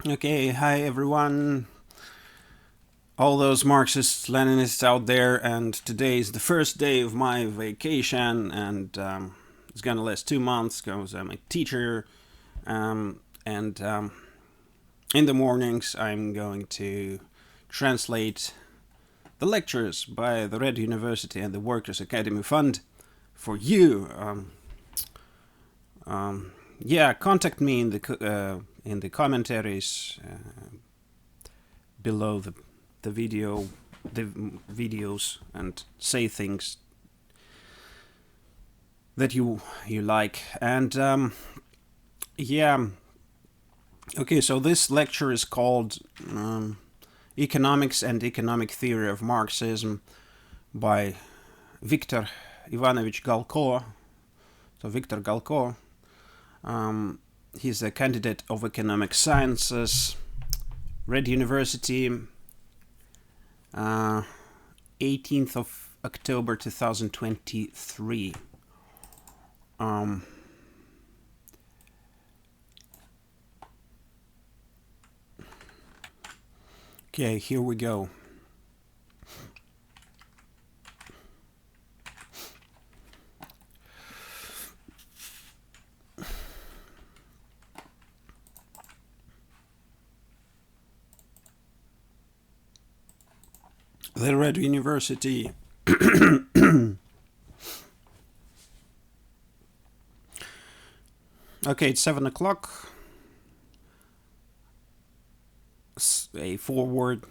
Okay, hi everyone, all those Marxist-Leninists out there, and today is the first day of my vacation, and it's gonna last 2 months because I'm a teacher, and in the mornings I'm going to translate the lectures by the Red University and the Workers' Academy Fund for you. Yeah, contact me in the commentaries below the videos, and say things that you like. And yeah, okay. So this lecture is called "Economics and Economic Theory of Marxism" by Viktor Ivanovich Galko. So Viktor Galko. He's a candidate of economic sciences, Red University, 18th of October 2023. Okay, here we go. The Red University. Okay, it's 7 o'clock. A foreword.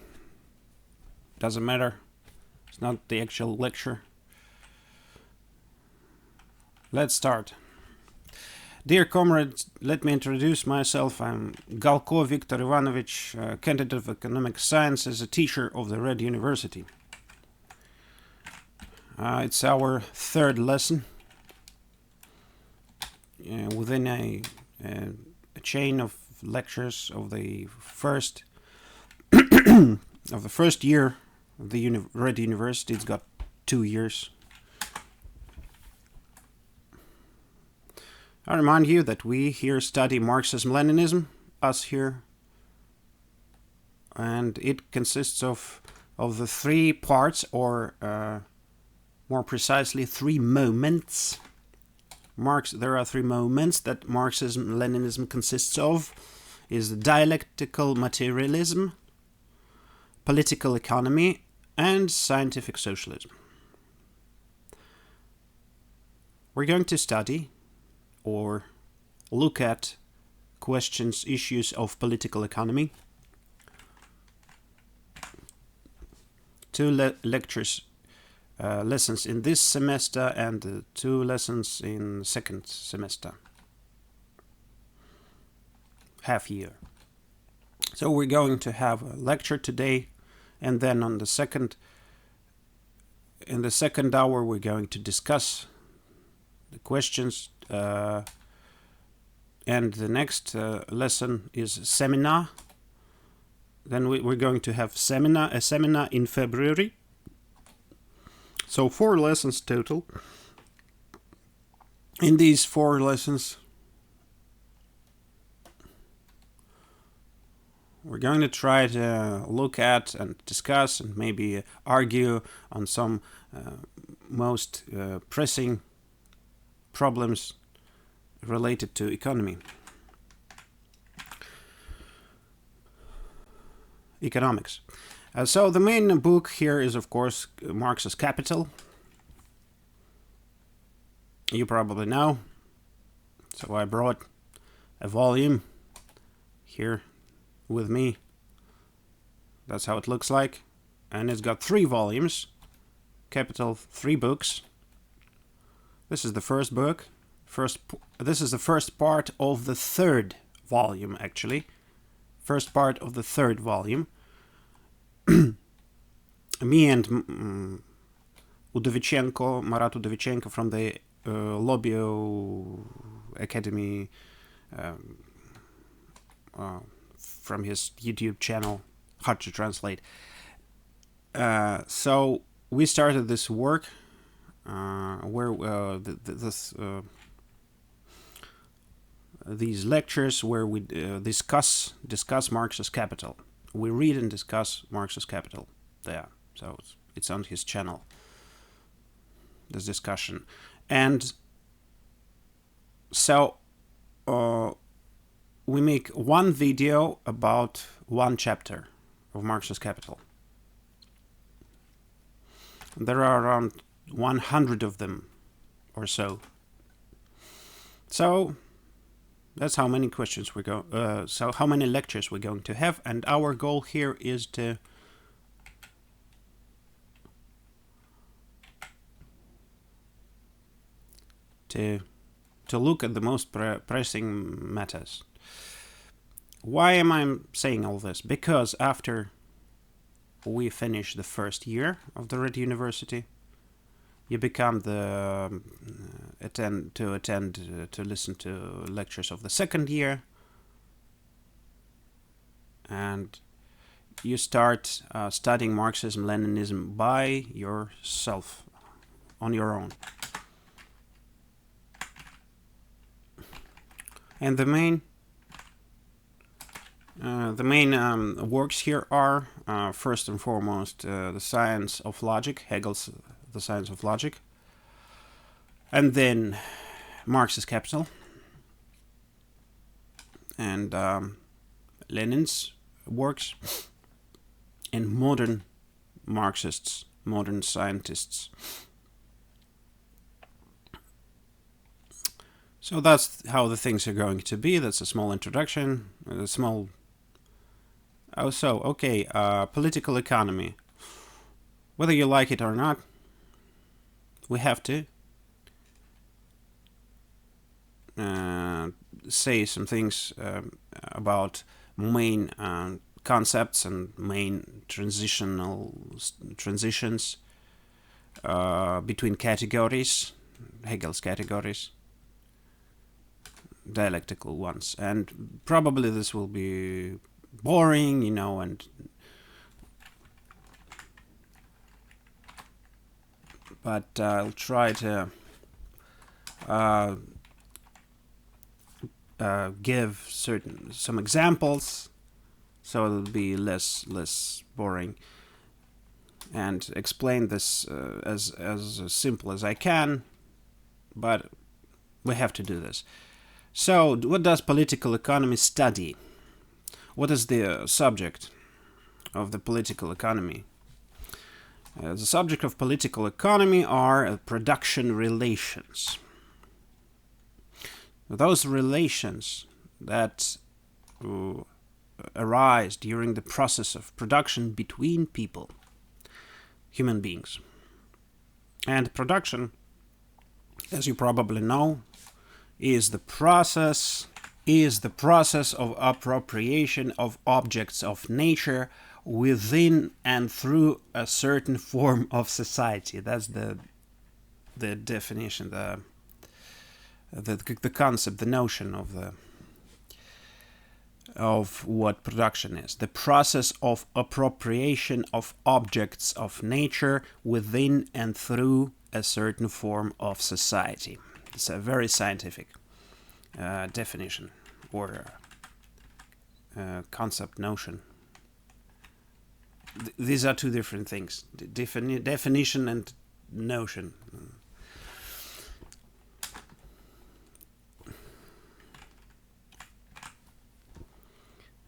Doesn't matter. It's not the actual lecture. Let's start. Dear comrades, let me introduce myself. I'm Galko Viktor Ivanovich, candidate of economic sciences, a teacher of the Red University. It's our third lesson within a chain of lectures of the first year of the Red University. It's got 2 years. I remind you that we here study Marxism-leninism, us here, and it consists of the 3 parts, or more precisely 3 moments. There are 3 moments that Marxism-leninism consists of: is dialectical materialism, political economy, and scientific socialism. We're going to study or look at issues of political economy. 2 lessons in this semester and 2 lessons in second semester, half year. So we're going to have a lecture today, and then in the second hour we're going to discuss the questions, and the next lesson is seminar. Then we're going to have a seminar in February. So 4 lessons total. In these 4 lessons, we're going to try to look at and discuss and maybe argue on some most pressing problems related to economy. Economics. So the main book here is, of course, Marx's Capital. You probably know. So I brought a volume here with me. That's how it looks like. And it's got 3 volumes. Capital, 3 books. This is the first book. This is the first part of the 3rd volume, actually. First part of the 3rd volume. Me and Marat Udovichenko from the Lobio Academy, from his YouTube channel, hard to translate. So we started this work these lectures where we discuss Marx's Capital. We read and discuss Marx's Capital there. So it's on his channel, this discussion. And so we make one video about one chapter of Marx's Capital. There are around 100 of them or so. So that's how many questions so how many lectures we're going to have, and our goal here is to look at the most pressing matters. Why am I saying all this? Because after we finish the first year of the Red University, you become to listen to lectures of the second year, and you start studying Marxism-Leninism by yourself, on your own. And the main works here are first and foremost the Science of Logic, Hegel's The Science of Logic, and then Marx's Capital, and Lenin's works, and modern Marxists, modern scientists. So that's how the things are going to be. That's a small introduction, a small... Oh, so, okay, political economy. Whether you like it or not, we have to say some things about main concepts and main transitions between categories, Hegel's categories, dialectical ones. And probably this will be boring, you know, but I'll try to give some examples, so it'll be less boring, and explain this as simple as I can. But we have to do this. So, what does political economy study? What is the subject of the political economy? The subject of political economy are production relations. Those relations that arise during the process of production between people, human beings. And production, as you probably know, is the process of appropriation of objects of nature within and through a certain form of society. That's the definition, the concept, the notion of what production is. The process of appropriation of objects of nature within and through a certain form of society. It's a very scientific definition or concept, notion. These are two different things, definition and notion.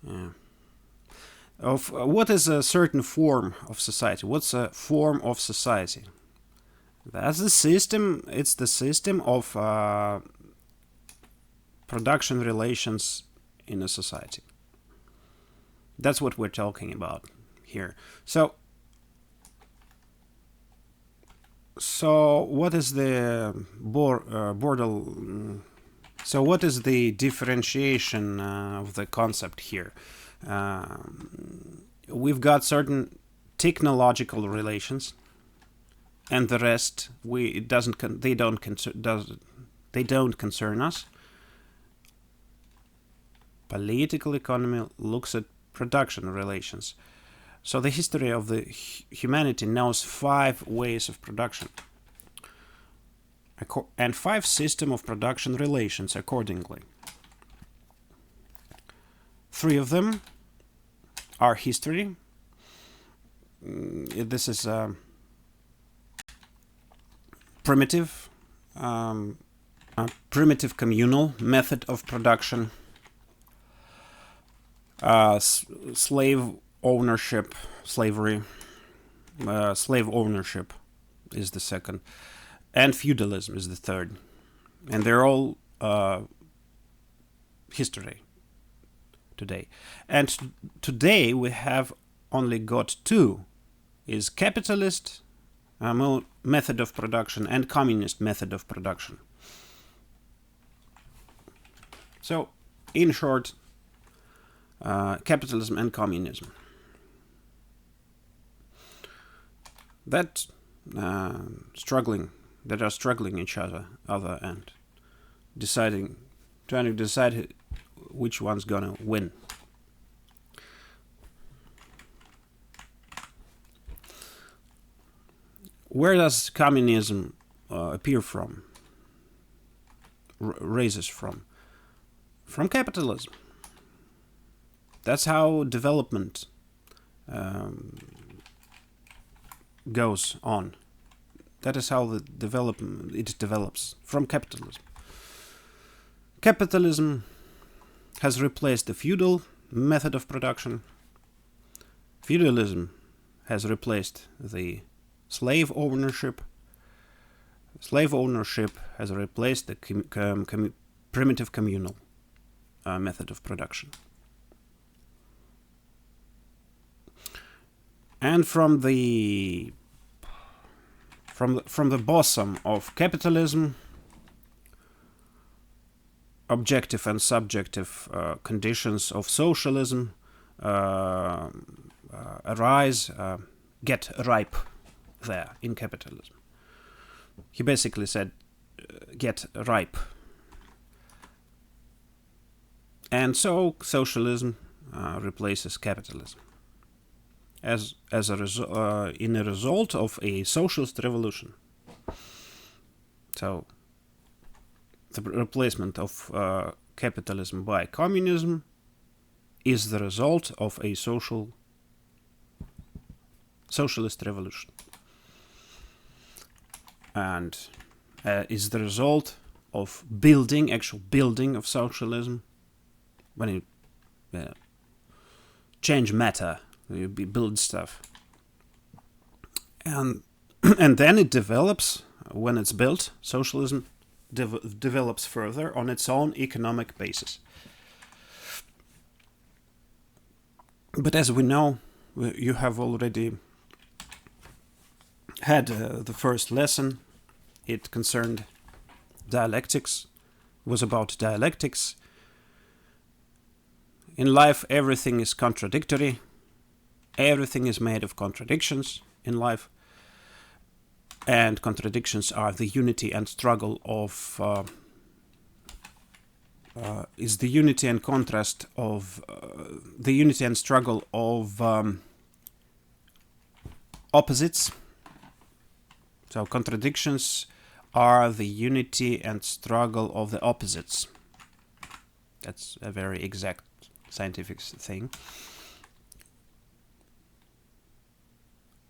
Yeah. Of what is a certain form of society? What's a form of society? That's the system. It's the system of production relations in a society. That's what we're talking about here. So what is the So what is the differentiation of the concept here? We've got certain technological relations, and the rest they don't concern us. Political economy looks at production relations. So the history of the humanity knows 5 ways of production and 5 systems of production relations accordingly. Three of them are history. This is a primitive communal method of production. Slave ownership, slavery, slave ownership is the second, and feudalism is the third, and they're all history today. And today we have only got two: is capitalist method of production and communist method of production. So, in short, capitalism and communism. That are struggling each other and trying to decide which one's gonna win. Where does communism appear from? Raises from? From capitalism. That's how development goes on. That is how it develops, from capitalism. Capitalism has replaced the feudal method of production. Feudalism has replaced the slave ownership. Slave ownership has replaced the primitive communal method of production. And from the bosom of capitalism, objective and subjective conditions of socialism get ripe there in capitalism. He basically said, get ripe. And so socialism replaces capitalism as a result of a socialist revolution. So the replacement of capitalism by communism is the result of a socialist revolution, and is the result of actual building of socialism. When you change matter, you build stuff, and then it develops. When it's built, socialism develops further on its own economic basis. But as we know, you have already had the first lesson. It concerned dialectics. It was about dialectics. In life, everything is contradictory. Everything is made of contradictions in life. And contradictions are the unity and struggle of... is the unity and contrast of... the unity and struggle of opposites. So contradictions are the unity and struggle of the opposites. That's a very exact scientific thing.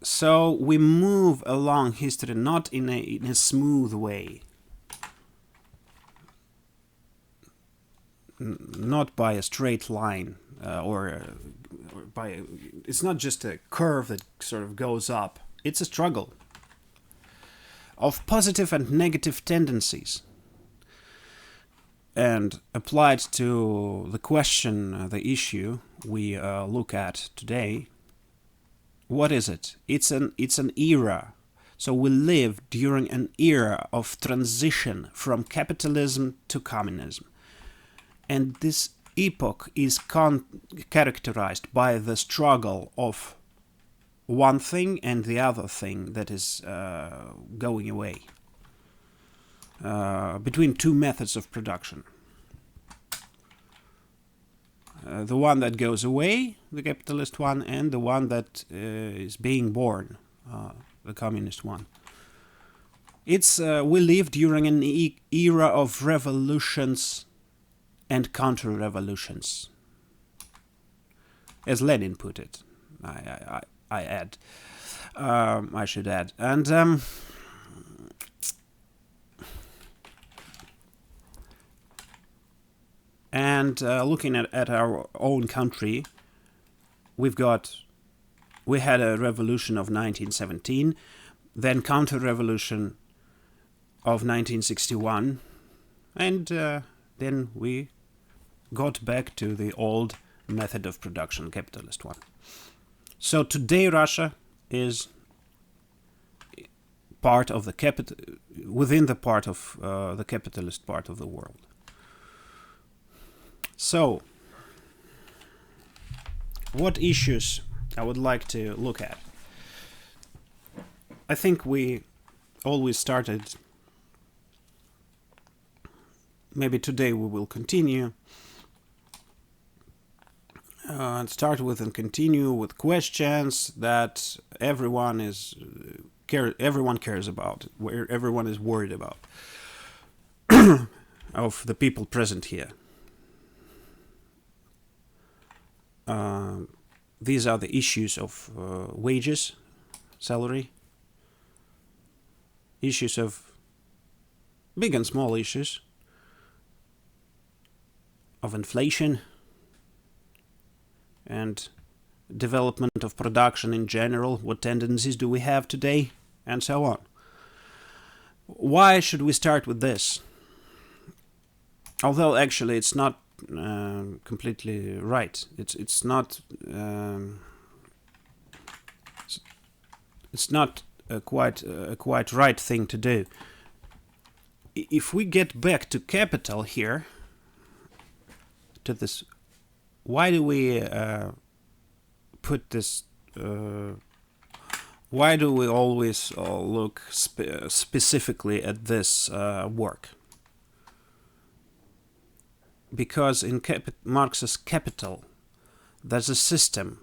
So we move along history not in a smooth way, not by a straight line, or by. It's not just a curve that sort of goes up. It's a struggle of positive and negative tendencies. And applied to the question, the issue we look at today, what is it? It's an era. So we live during an era of transition from capitalism to communism. And this epoch is characterized by the struggle of one thing and the other thing that is going away. Between two methods of production. The one that goes away, the capitalist one, and the one that is being born, the communist one. It's we live during an era of revolutions and counter-revolutions. as Lenin put it. I should add. And looking at our own country, we had a revolution of 1917, then counter-revolution of 1961, and then we got back to the old method of production, capitalist one. So today Russia is part of the within the part of the capitalist part of the world. So, what issues I would like to look at? I think we always started, maybe today we will continue, start with and continue with questions that everyone cares about, where everyone is worried about, of the people present here. These are the issues of wages, salary, issues of big and small issues, of inflation, and development of production in general, what tendencies do we have today, and so on. Why should we start with this? Although actually it's not completely right. It's not a quite right thing to do. If we get back to capital here, to this, why do we put this? Why do we always look specifically at this work? Because in Marx's Capital, there's a system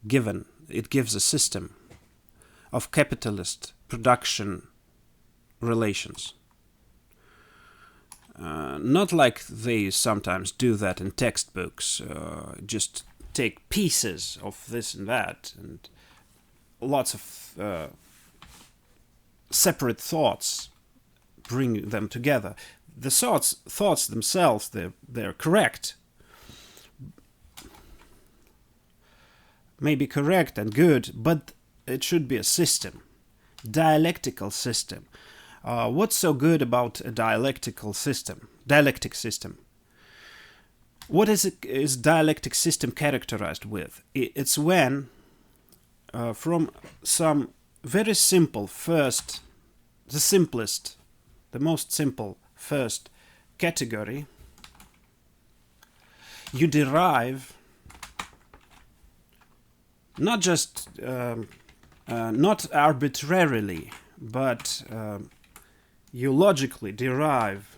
given. It gives a system of capitalist production relations. Not like they sometimes do that in textbooks, just take pieces of this and that, and lots of separate thoughts, bring them together. The thoughts themselves, they're correct, may be correct and good, but it should be a system, dialectical system. What's so good about a dialectic system? What is dialectic system characterized with? It's when, from some very simple the most simple first category, you derive not just not arbitrarily, but you logically derive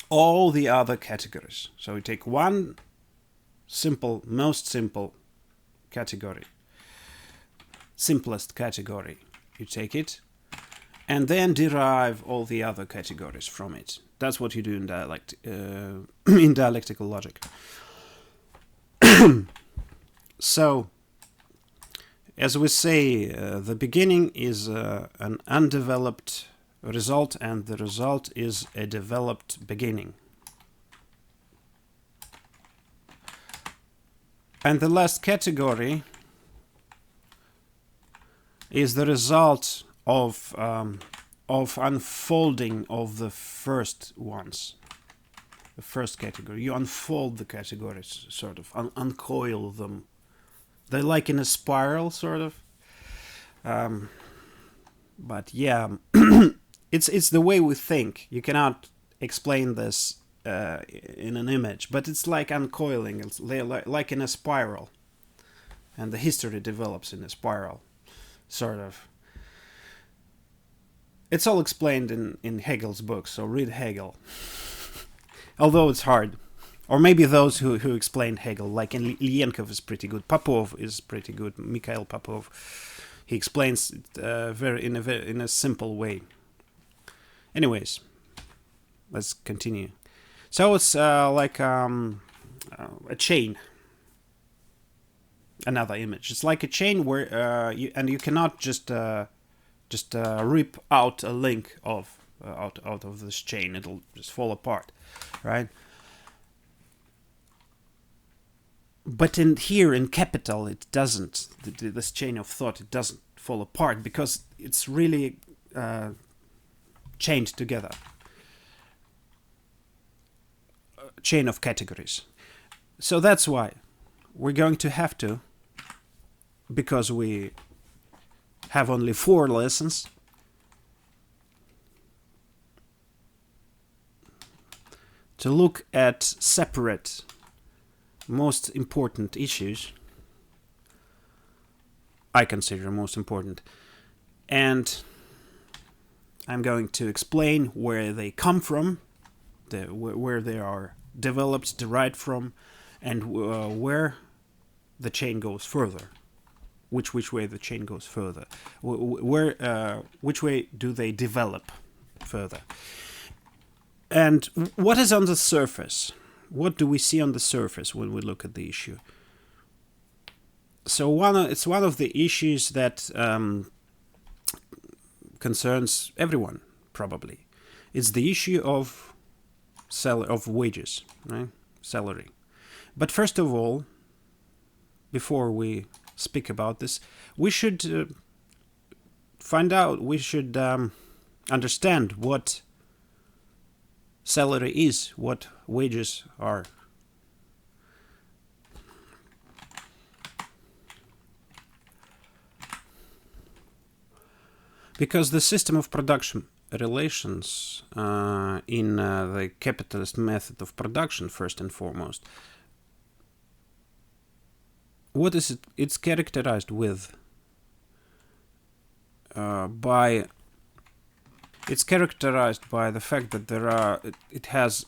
all the other categories. So you take one most simple category, simplest category, you take it, and then derive all the other categories from it. That's what you do in in dialectical logic. So, as we say, the beginning is an undeveloped result, and the result is a developed beginning. And the last category is the result of unfolding of the first ones. The first category. You unfold the categories, sort of, uncoil them. They're like in a spiral, sort of. But yeah, it's the way we think. You cannot explain this in an image, but it's like uncoiling. It's like in a spiral, and the history develops in a spiral, sort of. It's all explained in Hegel's book, so read Hegel. Although it's hard. Or maybe those who explain Hegel, like Ilyenkov is pretty good, Popov is pretty good, Mikhail Popov. He explains it in a simple way. Anyways, let's continue. So it's like a chain. another image. It's like a chain where you cannot just rip out a link of out of this chain. It'll just fall apart, right? But in Capital, it doesn't. This chain of thought, it doesn't fall apart because it's really chained together. Chain of categories. So that's why we're going to have to, because we have only 4 lessons, to look at separate most important issues. I consider most important, and I'm going to explain where they come from, where they are developed, derived from, and where the chain goes further. Which way the chain goes further? Which way do they develop further? And what is on the surface? What do we see on the surface when we look at the issue? So it's one of the issues that concerns everyone, probably. It's the issue of wages, right? Salary. But first of all, before we speak about this, we should understand what salary is, what wages are. Because the system of production relations in the capitalist method of production, first and foremost, what is it? It's characterized with it's characterized by the fact that it has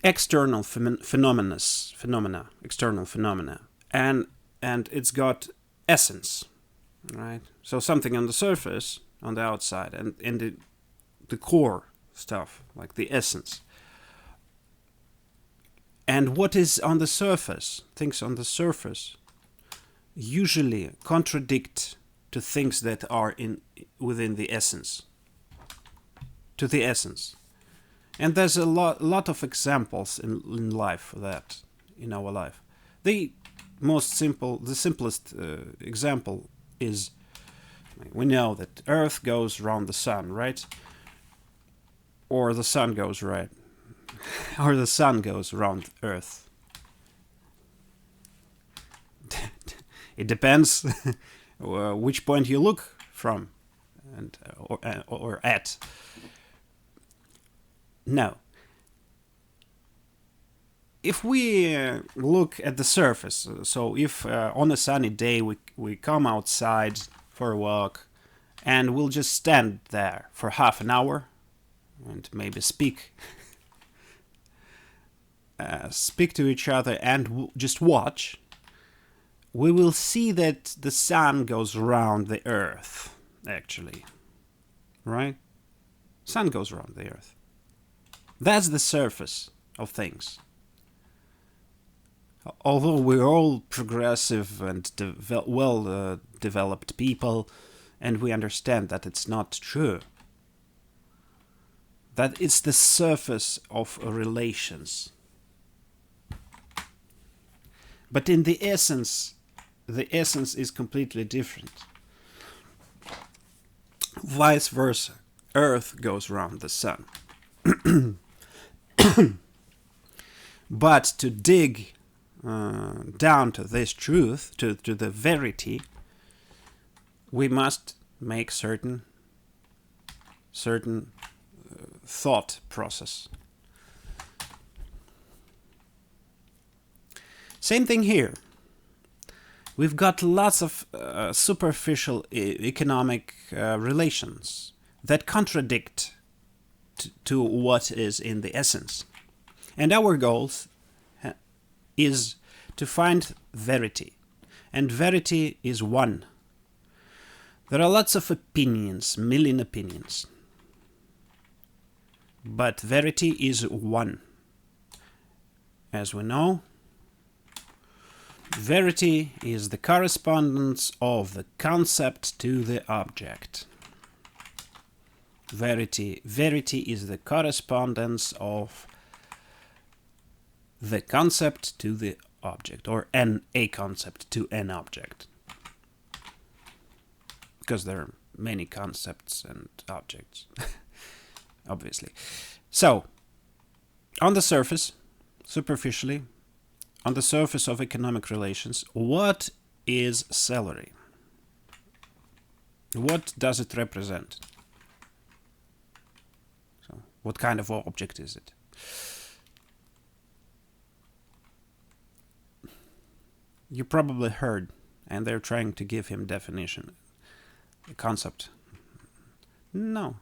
external phenomena, external phenomena, and it's got essence, right? So something on the surface, on the outside, and the core stuff, like the essence. And what is on the surface, things on the surface, usually contradict to things that are within the essence, to the essence. And there's a lot of examples in life for that, in our life. The simplest example is, we know that Earth goes around the sun, right? Or the sun goes right. Or the sun goes around Earth. It depends which point you look from or at. No. If we look at the surface, so if on a sunny day we come outside for a walk and we'll just stand there for half an hour and maybe speak to each other and just watch, we will see that the sun goes around the earth, actually. Right? Sun goes around the earth. That's the surface of things. Although we're all progressive and well-developed people, and we understand that it's not true. That it's the surface of relations. But in the essence is completely different. Vice versa, Earth goes around the sun. But to dig down to this truth, to the verity, we must make certain thought process. Same thing here. We've got lots of superficial economic relations that contradict to what is in the essence. And our goal is to find verity. And verity is one. There are lots of opinions, million opinions. But verity is one. As we know, Verity is the correspondence of the concept to the object. Verity is the correspondence of the concept to the object, or a concept to an object. Because there are many concepts and objects, obviously. So, on the surface, superficially, on the surface of economic relations, what is salary? What does it represent? So, what kind of object is it? You probably heard, and they're trying to give him definition, the concept. No.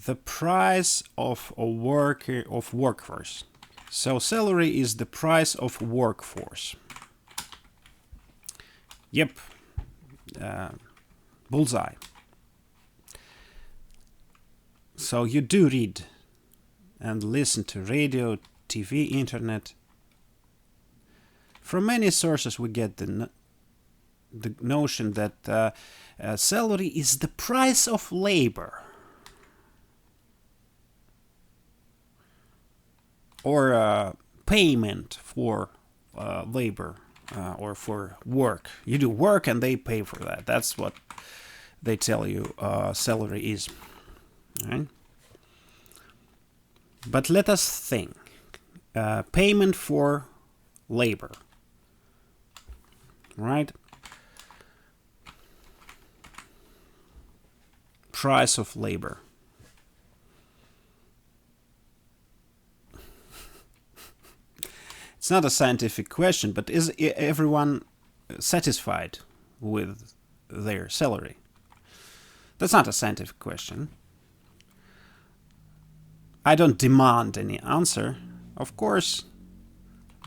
The price of a workforce. So salary is the price of workforce. Yep. Bullseye. So you do read and listen to radio, TV, internet. From many sources we get the notion that salary is the price of labor. Or payment for labor or for work. You do work and they pay for that. That's what they tell you salary is. Right? But let us think. Payment for labor. Right? Price of labor. It's not a scientific question, but is everyone satisfied with their salary? That's not a scientific question. I don't demand any answer. Of course,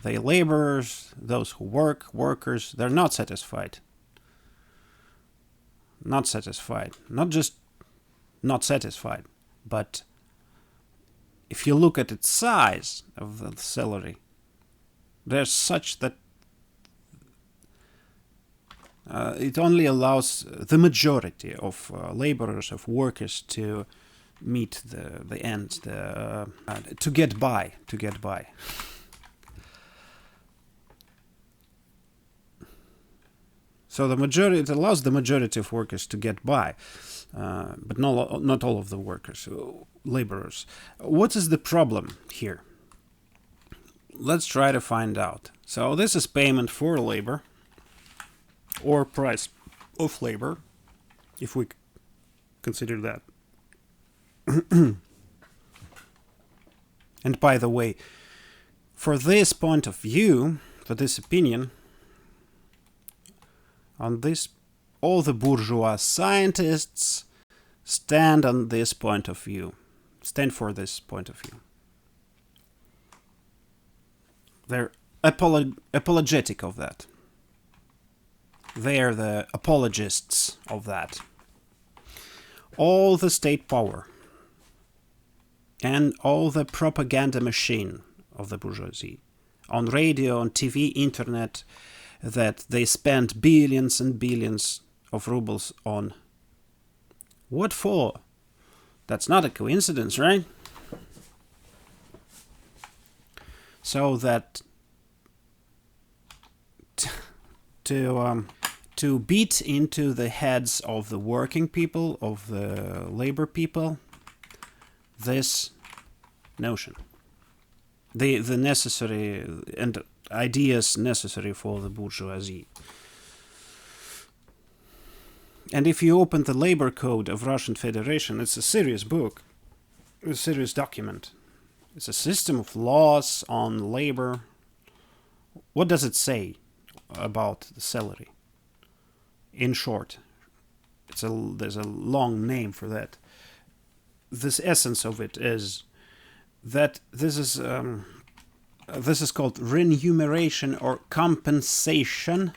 the laborers, those who work, workers, they're not satisfied. Not satisfied. Not just not satisfied, but if you look at its size of the salary, there's such that it only allows the majority of laborers, of workers to meet the ends, to get by. So the majority, it allows the majority of workers to get by, but not all of the workers, laborers. What is the problem here? Let's try to find out. So this is payment for labor, or price of labor, if we consider that. And by the way, for this point of view, for this opinion, on this, all the bourgeois scientists stand on this point of view, stand for this point of view. They're apologetic of that. They are the apologists of that. All the state power and all the propaganda machine of the bourgeoisie, on radio, on TV, internet, that they spend billions and billions of rubles on. What for? That's not a coincidence, right? So that to beat into the heads of the working people, of the labor people, this notion, the necessary and ideas necessary for the bourgeoisie. And if you open the labor code of Russian Federation, it's a serious book, a serious document. It's a system of laws on labor. What does it say about the salary? In short, there's a long name for that. This essence of it is that this is called remuneration or compensation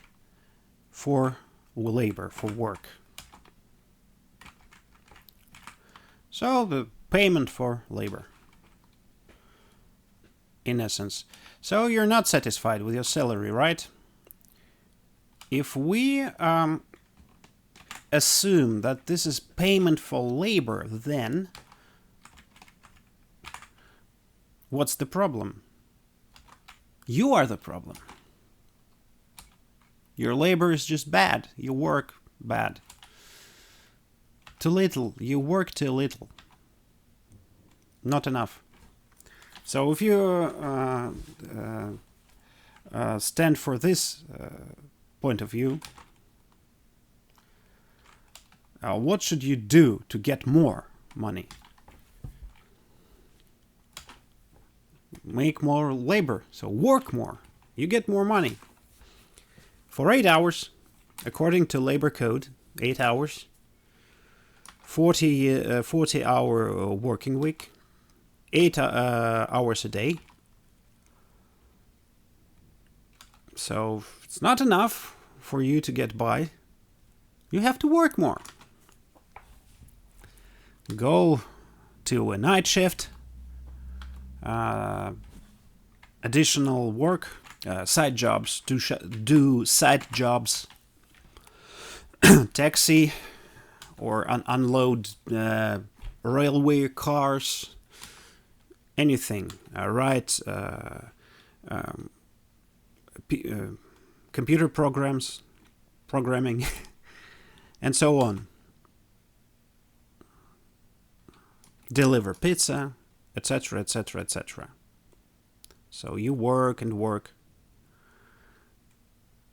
for labor, for work. So the payment for labor, in essence. So you're not satisfied with your salary, right? if we assume that this is payment for labor, then what's the problem? You are the problem. Your labor is just bad. You work bad. Too little. You work too little. Not enough. So if you stand for this point of view, what should you do to get more money? Make more labor, so work more. You get more money. For 8 hours, according to labor code, 8 hours, 40-hour working week, 8 hours a day. So it's not enough for you to get by. You have to work more. Go to a night shift, additional work, side jobs, do side jobs, taxi, or unload railway cars, anything, write computer programming, and so on. Deliver pizza, etc., etc., etc. So you work and work,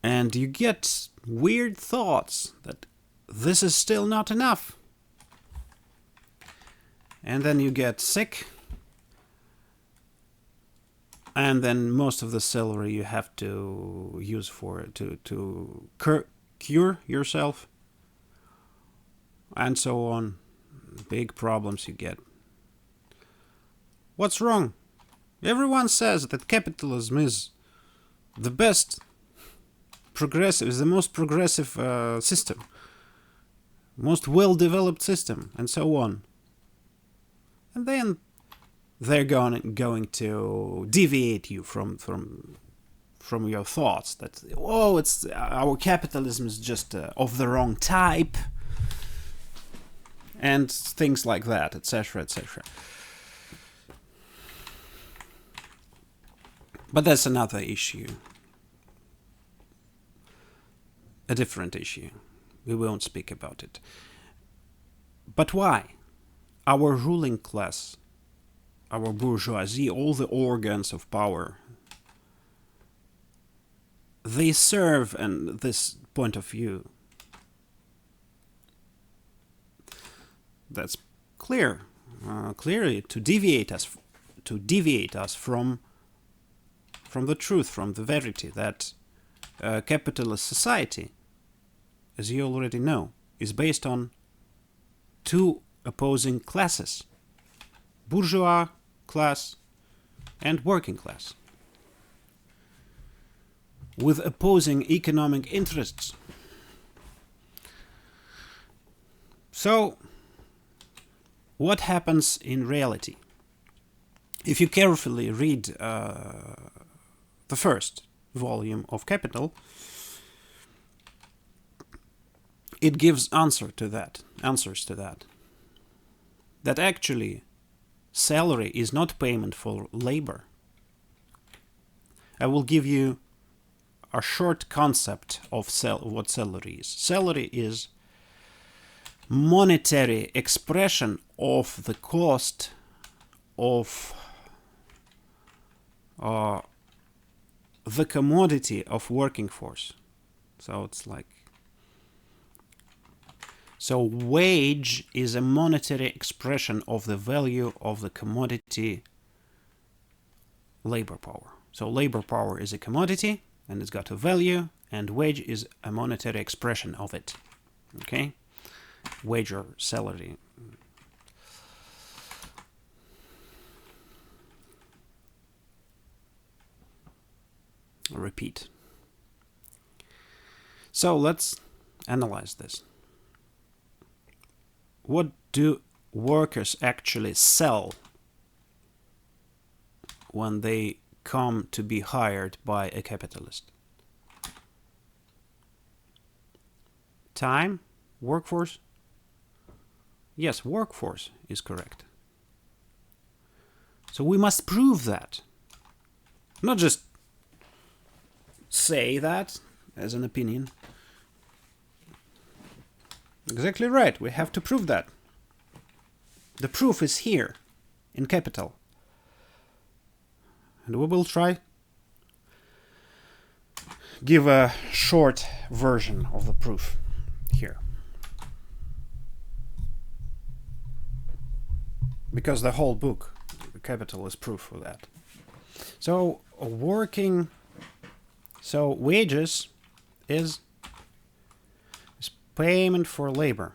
and you get weird thoughts that this is still not enough. And then you get sick, and then most of the salary you have to use for it to cure yourself, and so on. Big problems you get. What's wrong? Everyone says that capitalism is the best progressive, is the most progressive system, most well-developed system, and so on. And then they're going to deviate you from your thoughts that, oh, it's our capitalism is just of the wrong type, and things like that, etc., etc. But that's another issue. A different issue. We won't speak about it. But why? Our ruling class, our bourgeoisie, all the organs of power, they serve in this point of view. That's clear, clearly to deviate us from the truth, from the verity that capitalist society, as you already know, is based on two opposing classes: bourgeois class and working class, with opposing economic interests. So, what happens in reality? If you carefully read the first volume of Capital, it gives answers to that. That actually salary is not payment for labor. I will give you a short concept of what salary is. Salary is monetary expression of the cost of the commodity of working force. So it's like, so wage is a monetary expression of the value of the commodity labor power. So labor power is a commodity and it's got a value, and wage is a monetary expression of it. Okay? Wage or salary. Repeat. So let's analyze this. What do workers actually sell when they come to be hired by a capitalist? Time? Workforce? Yes, workforce is correct. So we must prove that. Not just say that as an opinion. Exactly right, we have to prove that. The proof is here, in Capital. And we will try give a short version of the proof here. Because the whole book, Capital, is proof of that. So wages is payment for labor,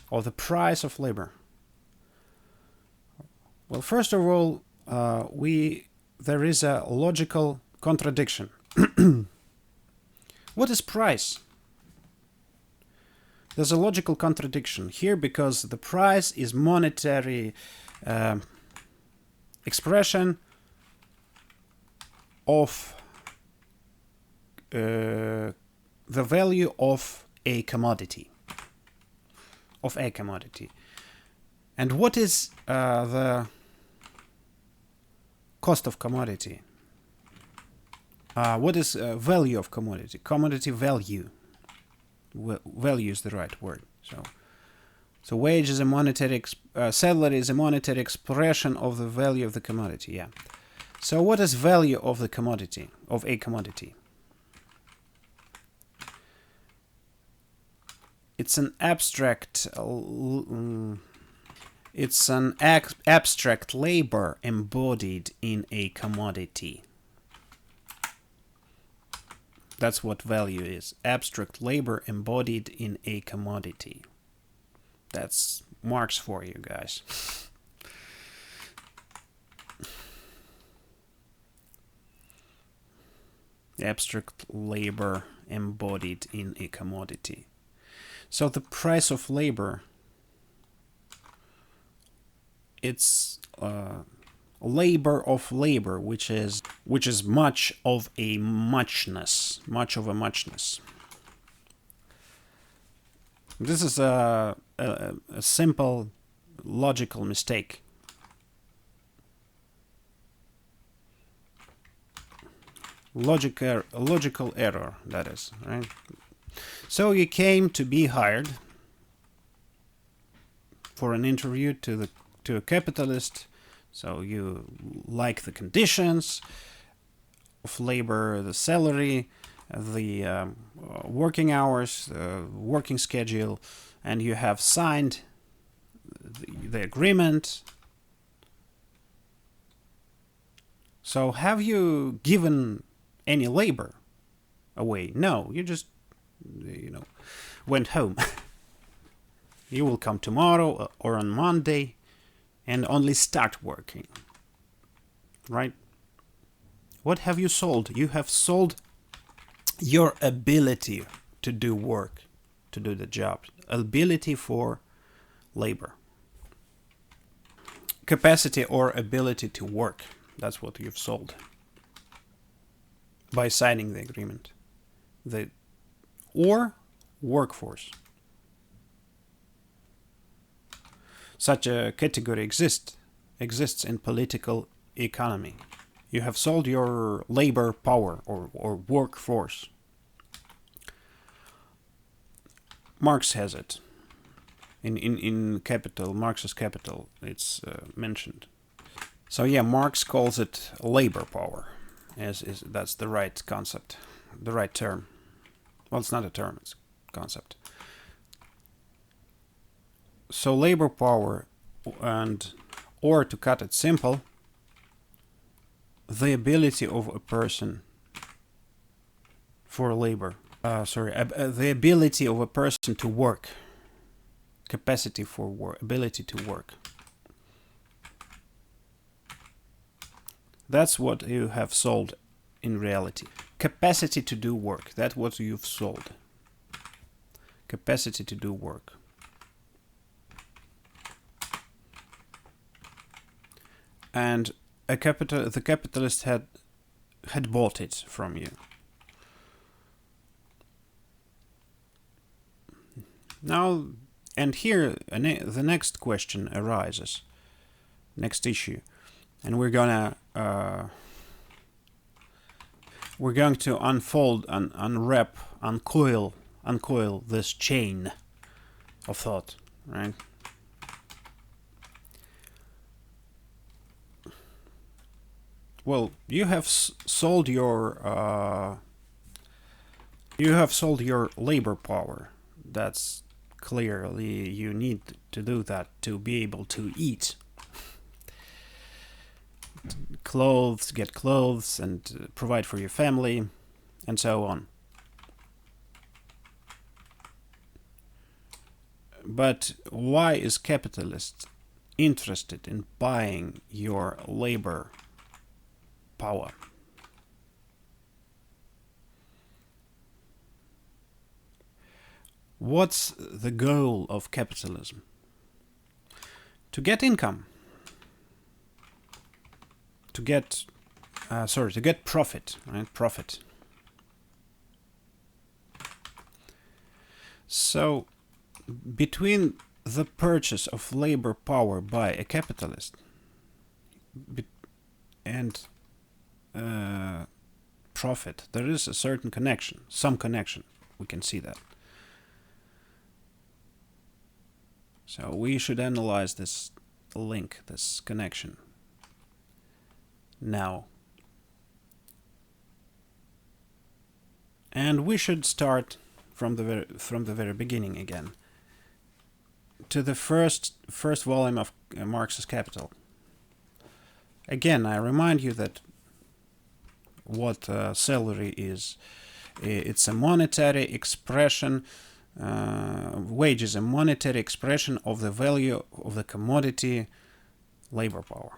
or the price of labor. Well, first of all, there is a logical contradiction. What is price? There's a logical contradiction here because the price is monetary expression of the value of a commodity. And what is the cost of commodity? What is value of commodity? Commodity value. Value is the right word. So wage is a monetary, salary is a monetary expression of the value of the commodity. Yeah. So what is value of the commodity, of a commodity? It's an abstract. It's an abstract labor embodied in a commodity. That's what value is. Abstract labor embodied in a commodity. That's Marx for you guys. Abstract labor embodied in a commodity. So the price of labor, it's labor of labor, which is much of a muchness. This is a simple logical mistake. Logical error, that is, right? So you came to be hired for an interview to a capitalist. So you like the conditions of labor, the salary, the working hours, the working schedule, and you have signed the agreement. So have you given any labor away? No, you just, went home. You will come tomorrow or on Monday and only start working. Right? What have you sold? You have sold your ability to do work, to do the job. Ability for labor. Capacity or ability to work. That's what you've sold by signing the agreement. Or workforce. Such a category exists in political economy. You have sold your labor power or workforce. Marx has it. In Capital, Marx's Capital, it's mentioned. So yeah, Marx calls it labor power. That's the right concept, the right term. Well, it's not a term, it's a concept. So labor power, or to cut it simple, the ability of a person for labor. The ability of a person to work. Capacity for work, ability to work. That's what you have sold in reality. Capacity to do work. That's what you've sold. Capacity to do work. And the capitalist had bought it from you. Now, and here the next question arises, next issue, and we're going to unfold and unwrap, uncoil this chain of thought, right? Well, you have sold your labor power. That's clearly you need to do that to be able to eat. Get clothes and provide for your family and so on. But why is capitalist interested in buying your labor power? What's the goal of capitalism? To get income. To get profit, right? Profit. So, between the purchase of labor power by a capitalist and profit, there is a certain connection, some connection. We can see that. So we should analyze this link, this connection. Now. And we should start from the very beginning again. To the first volume of Marx's Capital. Again, I remind you that what salary is. It's a monetary expression. Wage is a monetary expression of the value of the commodity labor power.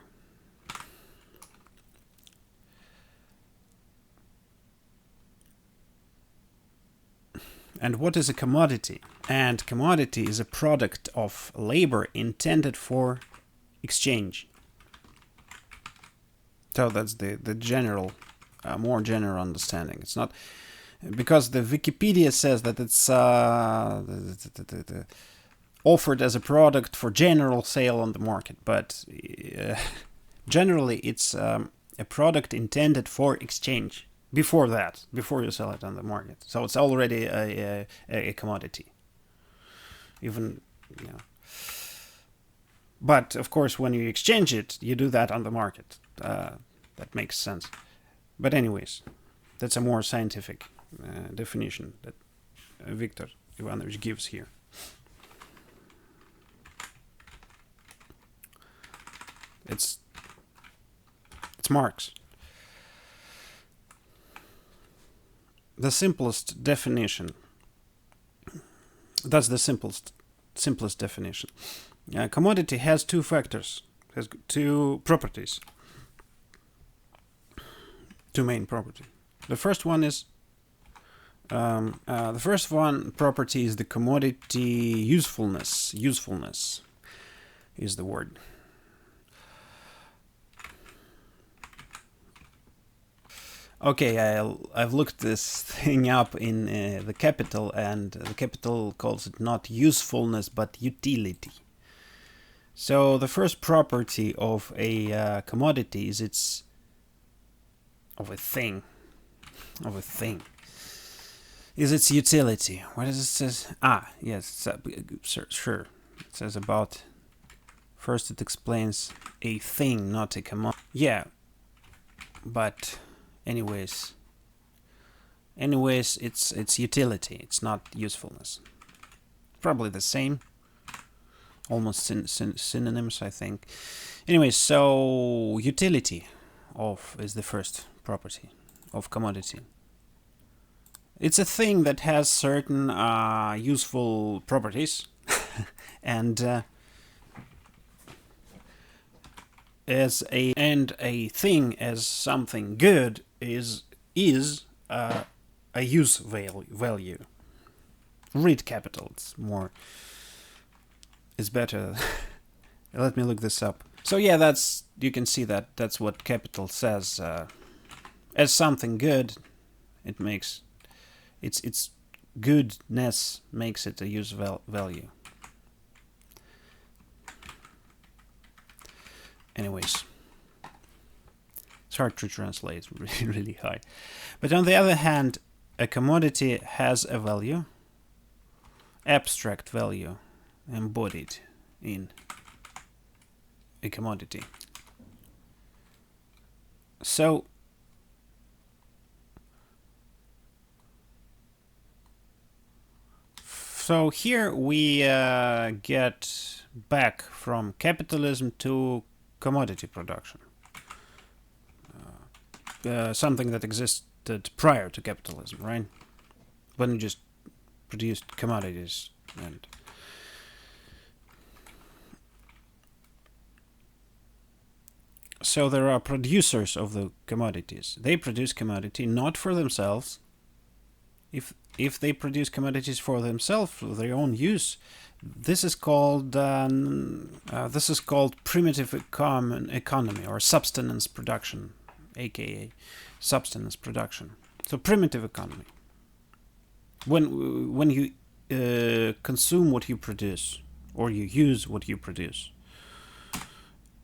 And what is a commodity? And commodity is a product of labor intended for exchange. So that's the general, more general understanding. It's not because the Wikipedia says that it's offered as a product for general sale on the market, but generally it's a product intended for exchange. Before you sell it on the market, so it's already a commodity. Even, you know. But of course, when you exchange it, you do that on the market. That makes sense. But anyways, that's a more scientific definition that Viktor Ivanovich gives here. It's Marx. The simplest definition. That's the simplest definition. Commodity has two factors, has two properties, two main properties. The first one is property is the commodity usefulness. Usefulness is the word. Okay, I've looked this thing up in the Capital, and the Capital calls it not usefulness but utility. So the first property of a commodity is its is its utility. What does it say? Yes, sure. It says about. First, it explains a thing, not a commodity. Yeah, but. Anyways, it's utility. It's not usefulness. Probably the same. Almost synonyms, I think. Anyways, so utility is the first property of commodity. It's a thing that has certain useful properties, and a thing as something good is a use value. Read Capital. It's better. Let me look this up. So yeah, you can see that's what Capital says. As something good, it's goodness makes it a use value. Anyways, it's hard to translate, really, really high. But on the other hand, a commodity has a value, abstract value, embodied in a commodity. So here we get back from capitalism to commodity production. Something that existed prior to capitalism, right? When you just produced commodities. And so there are producers of the commodities. They produce commodity not for themselves. If they produce commodities for themselves, for their own use, this is called primitive economy or subsistence production, aka subsistence production. So primitive economy. When you consume what you produce or you use what you produce.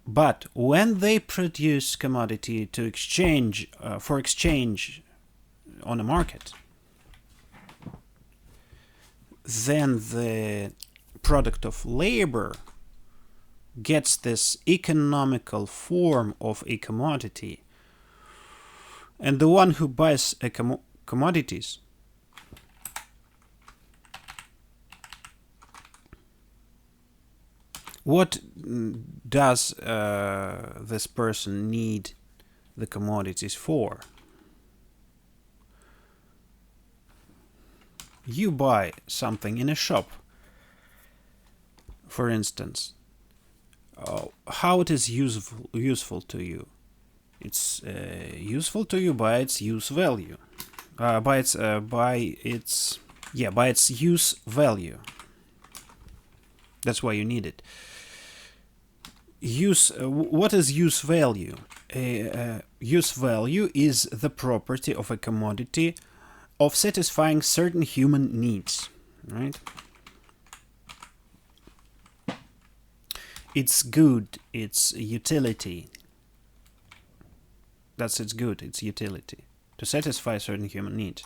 But when they produce commodity to exchange for exchange on a market, then the product of labor gets this economical form of a commodity, and the one who buys a commodities what does this person need the commodities for? You buy something in a shop, for instance. How it is useful to you? It's useful to you by its use value, by its use value. That's why you need it. What is use value? Use value is the property of a commodity of satisfying certain human needs, right? It's good, it's utility. That's its good, its utility, to satisfy certain human needs.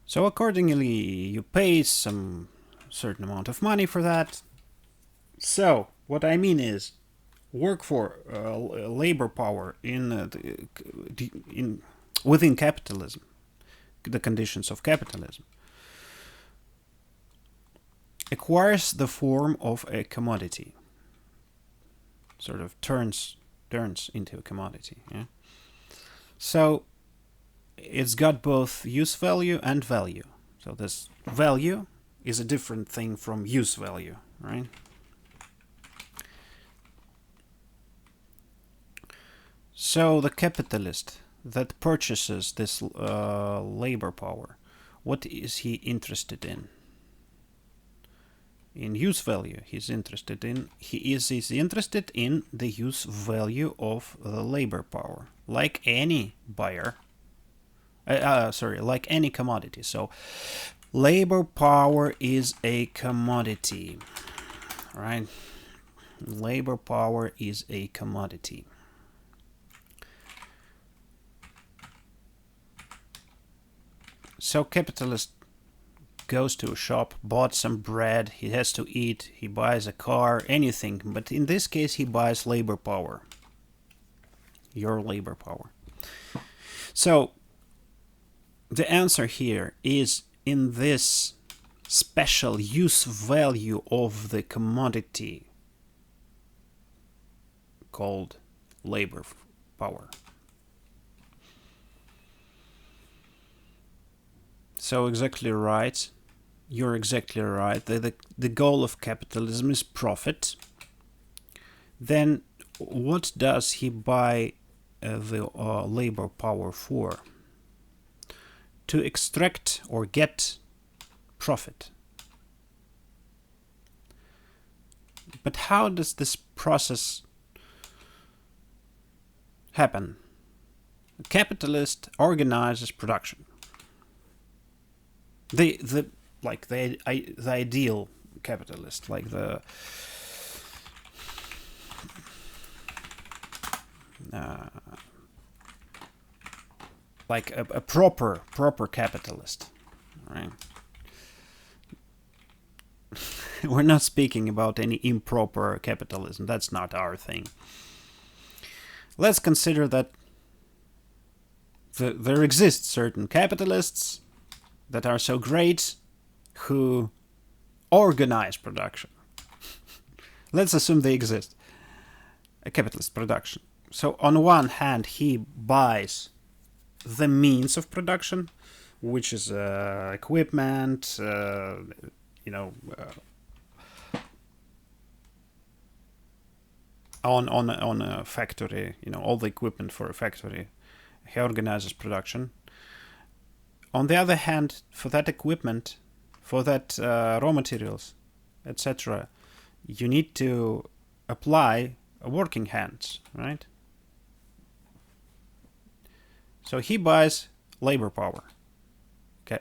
So accordingly, you pay some certain amount of money for that. So what I mean is, work for labor power within capitalism, the conditions of capitalism, acquires the form of a commodity, sort of turns into a commodity. Yeah? So it's got both use value and value. So this value is a different thing from use value, right? So the capitalist that purchases this labor power, what is he interested in? In use value. He's interested in the use value of the labor power, like any buyer. Like any commodity. So labor power is a commodity, right? Labor power is a commodity. So capitalist goes to a shop, bought some bread, he has to eat, he buys a car, anything. But in this case, he buys labor power. Your labor power. So the answer here is in this special use value of the commodity called labor power. So exactly right. You're exactly right. The goal of capitalism is profit. Then what does he buy the labor power for? To extract or get profit. But how does this process happen? The capitalist organizes production. the like the ideal capitalist, like the like a proper capitalist, right? We're not speaking about any improper capitalism. That's not our thing. Let's consider that there exist certain capitalists that are so great who organize production. Let's assume they exist. A capitalist production. So on one hand, he buys the means of production, which is equipment, on a factory, all the equipment for a factory. He organizes production. On the other hand, for that equipment, for that raw materials, etc., you need to apply working hands, right? So he buys labor power.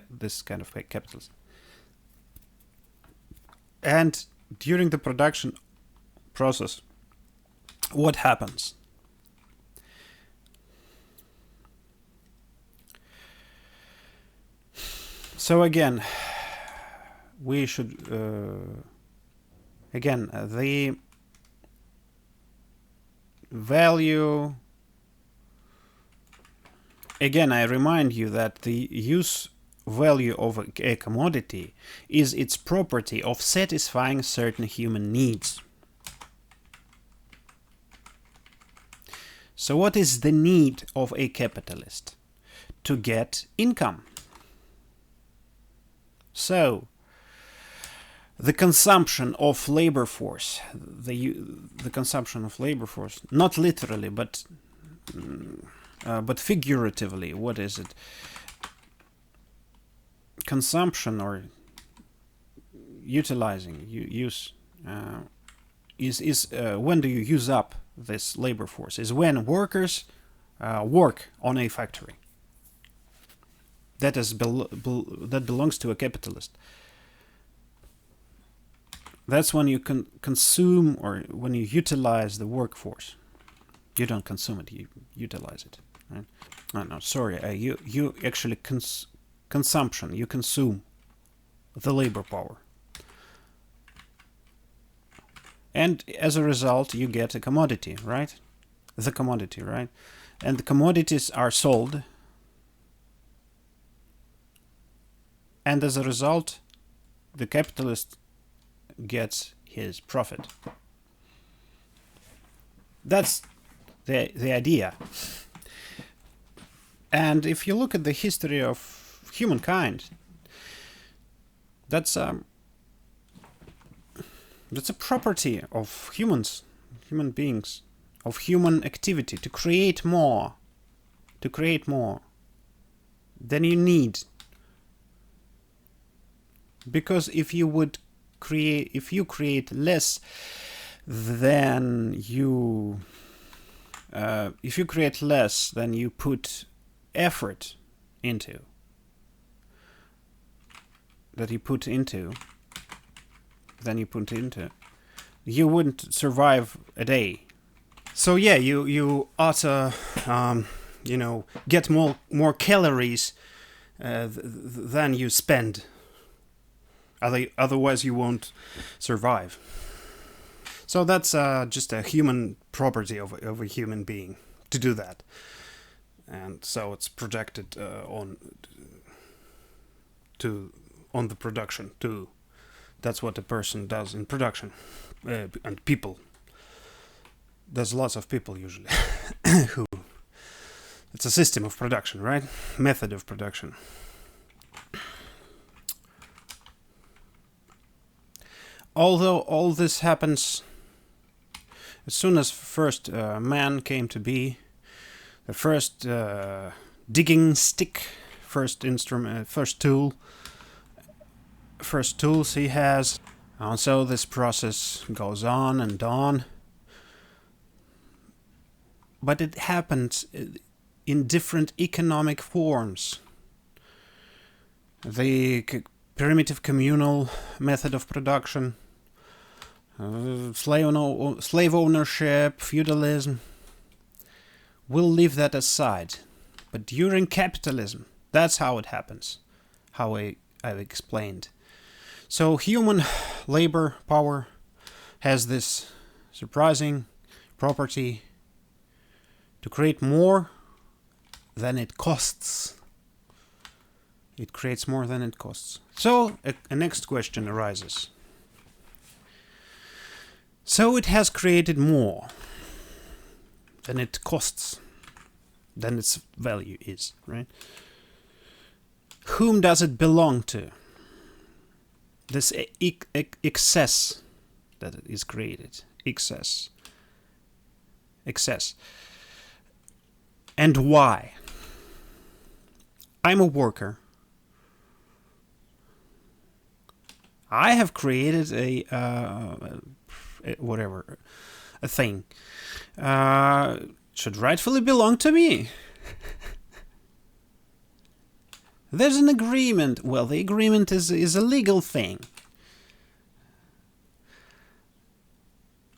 This kind of capitalism. And during the production process, what happens? So again, we should the value. Again, I remind you that the use value of a commodity is its property of satisfying certain human needs. So what is the need of a capitalist? To get income. So the consumption of labor force, the consumption of labor force, not literally, but figuratively, what is it? Consumption or utilizing, use, is when do you use up this labor force? Is when workers work on a factory. That belongs to a capitalist. That's when you can consume, or when you utilize the workforce. You don't consume it, you utilize it. Right? Oh, no, sorry. You actually consumption. You consume the labor power, and as a result, you get a commodity, right? The commodity, right? And the commodities are sold, and as a result, the capitalist gets his profit. That's the idea. And if you look at the history of humankind, that's a property of human beings, of human activity, to create more than you need. Because if you create less than you put effort into, you wouldn't survive a day. So yeah, you ought to get more calories than you spend. Otherwise you won't survive. So that's just a human property of a human being to do that. And so it's projected on the production too. That's what a person does in production. And people. There's lots of people usually who... It's a system of production, right? Method of production. Although all this happens as soon as first man came to be, the first digging stick, first instrument, first tools he has, and so this process goes on and on. But it happens in different economic forms. the primitive communal method of production, slave ownership, feudalism. We'll leave that aside. But during capitalism, that's how it happens, how I've explained. So human labor power has this surprising property to create more than it costs. It creates more than it costs. So a next question arises. So it has created more than it costs, than its value is, right? Whom does it belong to? This excess that is created. Excess. And why? I'm a worker. I have created a thing. Should rightfully belong to me. There's an agreement. Well, the agreement is a legal thing.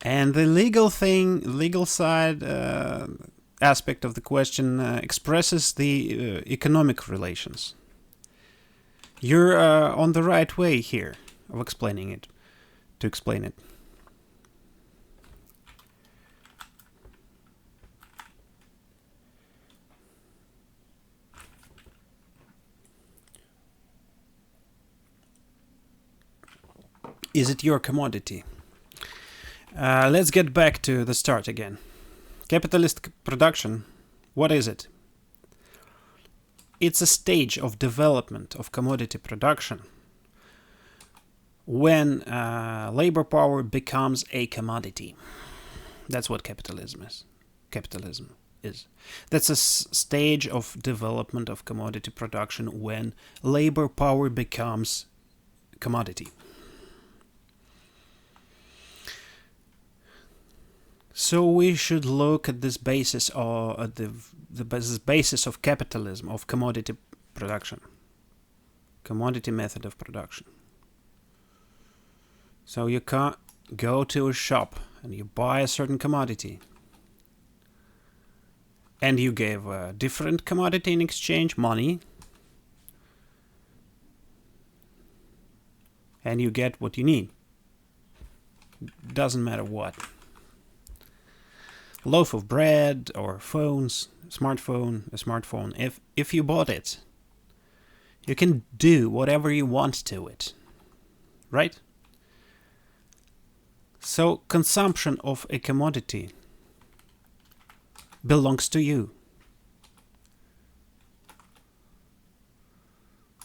And the legal side aspect of the question expresses the economic relations. You're on the right way here of explaining it, to explain it. Is it your commodity? Let's get back to the start again. Capitalist production, what is it? It's a stage of development of commodity production when labor power becomes a commodity. That's what capitalism is. That's a stage of development of commodity production when labor power becomes commodity. So we should look at this basis, or at the basis of capitalism, of commodity production, commodity method of production. So you can't go to a shop and you buy a certain commodity, and you give a different commodity in exchange, money, and you get what you need. Doesn't matter what. Loaf of bread or phones, a smartphone. If you bought it, you can do whatever you want to it, right? So consumption of a commodity belongs to you,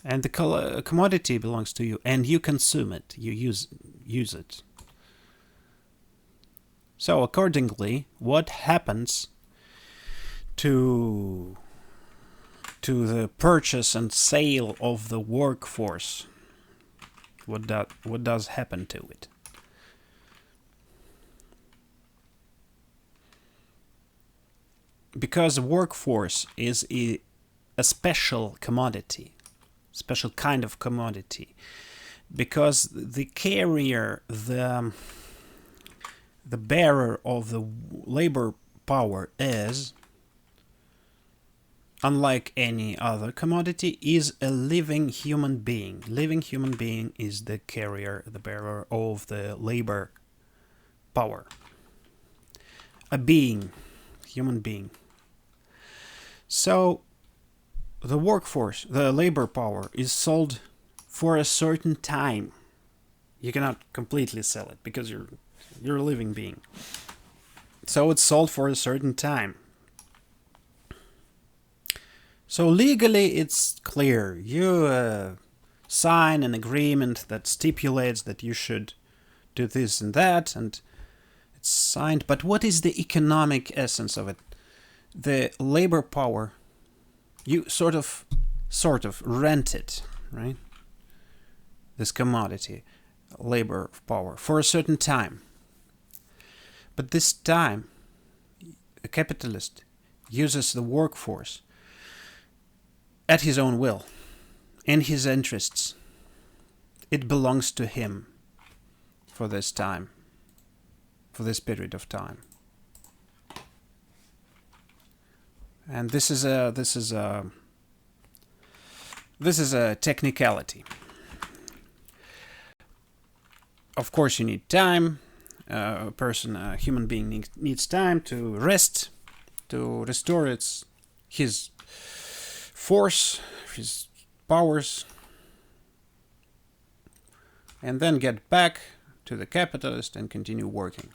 and the commodity belongs to you, and you consume it, you use it. So accordingly, what happens to the purchase and sale of the workforce? What does happen to it? Because workforce is a special commodity, special kind of commodity, because the carrier, the bearer of the labor power is, unlike any other commodity, is a living human being. Living human being is the carrier, the bearer of the labor power. A being, human being. So the workforce, the labor power, is sold for a certain time. You cannot completely sell it because you're a living being. So it's sold for a certain time. So legally it's clear. You sign an agreement that stipulates that you should do this and that, and it's signed. But what is the economic essence of it? The labor power, you sort of rent it, right? This commodity, labor power, for a certain time. But this time, a capitalist uses the workforce at his own will, in his interests. It belongs to him for this time, for this period of time. And this is a technicality. Of course, you need time. A human being needs time to rest, to restore his force, his powers, and then get back to the capitalist and continue working.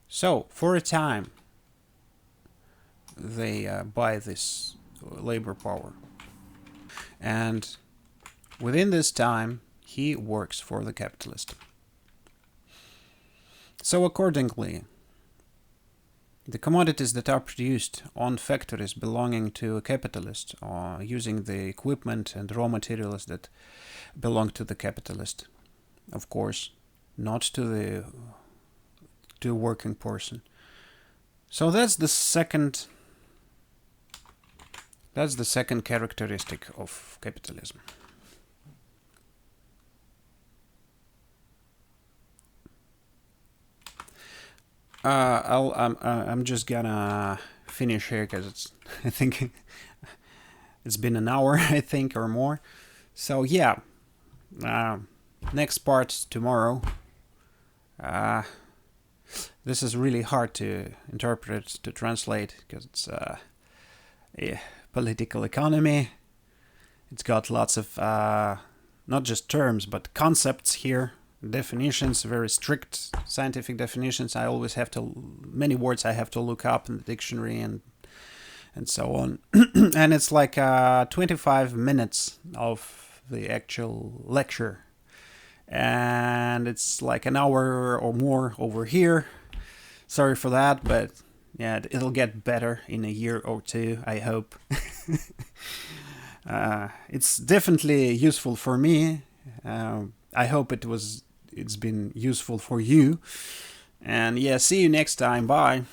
So, for a time, they buy this labor power. And within this time, he works for the capitalist. So accordingly, the commodities that are produced on factories belonging to a capitalist are using the equipment and raw materials that belong to the capitalist. Of course, not to a working person. So that's the second characteristic of capitalism. I'm just gonna finish here because I think it's been an hour, I think, or more. So yeah, next part tomorrow. This is really hard to interpret, to translate, because it's political economy. It's got lots of not just terms but concepts here, definitions, very strict scientific definitions. I always have many words I have to look up in the dictionary and so on. And it's like 25 minutes of the actual lecture, and it's like an hour or more over here. Sorry for that, but yeah, it'll get better in a year or two, I hope. It's definitely useful for me. I hope it's been useful for you. And yeah, see you next time. Bye.